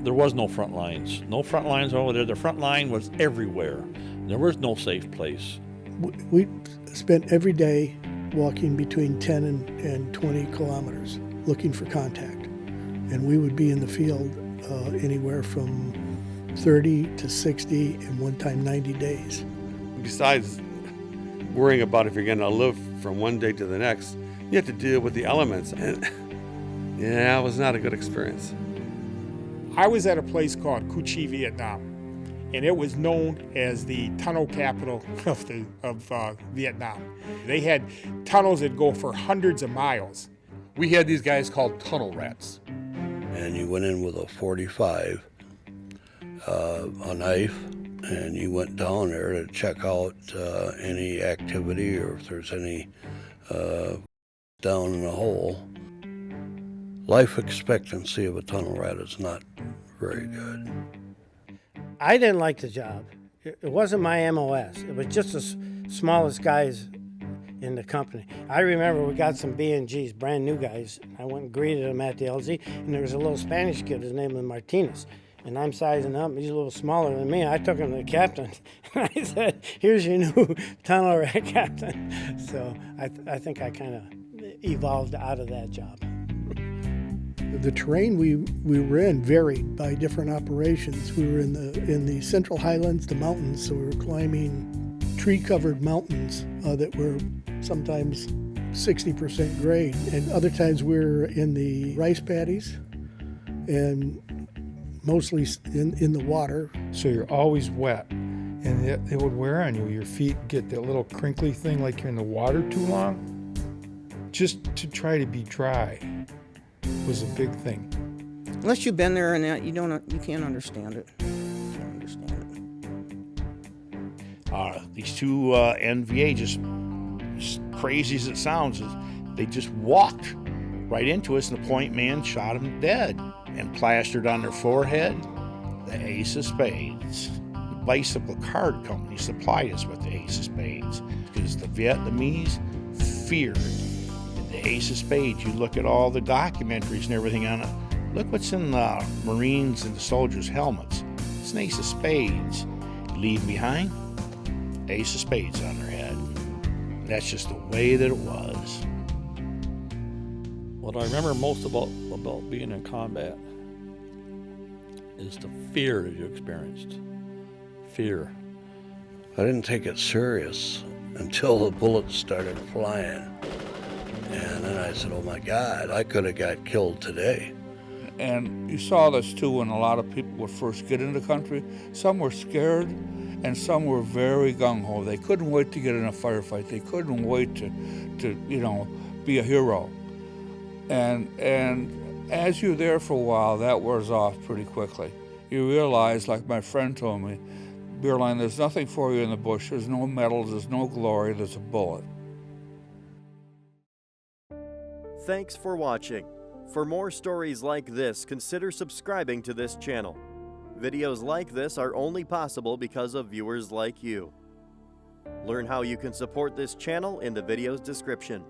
There was no front lines. No front lines over there. The front line was everywhere. There was no safe place. We spent every day walking between 10 and 20 kilometers looking for contact. And we would be in the field anywhere from 30 to 60 and one time 90 days. Besides worrying about if you're going to live from one day to the next, you have to deal with the elements. And yeah, it was not a good experience. I was at a place called Kuchek, Vietnam, and it was known as the tunnel capital of Vietnam. They had tunnels that go for hundreds of miles. We had these guys called tunnel rats. And you went in with a 45, a knife, and you went down there to check out any activity or if there's any down in the hole. Life expectancy of a tunnel rat is not very good. I didn't like the job. It wasn't my MOS. It was just the smallest guys in the company. I remember we got some B&Gs, brand new guys. I went and greeted them at the LZ, and there was a little Spanish kid, his name was Martinez. And I'm sizing up, he's a little smaller than me. I took him to the captain, and I said, here's your new tunnel rat captain. So I think I kind of evolved out of that job. The terrain we were in varied by different operations. We were in the Central Highlands, the mountains, so we were climbing tree-covered mountains that were sometimes 60% grade, and other times we were in the rice paddies and mostly in the water. So you're always wet, and it would wear on you. Your feet get that little crinkly thing like you're in the water too long. Just to try to be dry was a big thing. Unless you've been there and that, you can't understand it. These two NVA, just as crazy as it sounds, they just walked right into us, and the point man shot them dead. And plastered on their forehead, the ace of spades. The bicycle card company supplied us with the ace of spades because the Vietnamese feared the ace of spades. You look at all the documentaries and everything on it. Look what's in the Marines and the soldiers' helmets. It's an ace of spades. You leave behind, ace of spades on their head. That's just the way that it was. What I remember most about being in combat is the fear that you experienced. Fear. I didn't take it serious until the bullets started flying. And then I said, oh my God, I could have got killed today. And you saw this too when a lot of people would first get into the country. Some were scared and some were very gung-ho. They couldn't wait to get in a firefight. They couldn't wait to be a hero. And as you're there for a while, that wears off pretty quickly. You realize, like my friend told me, Bierlein, there's nothing for you in the bush. There's no medals, there's no glory, there's a bullet. Thanks for watching. For more stories like this, consider subscribing to this channel. Videos like this are only possible because of viewers like you. Learn how you can support this channel in the video's description.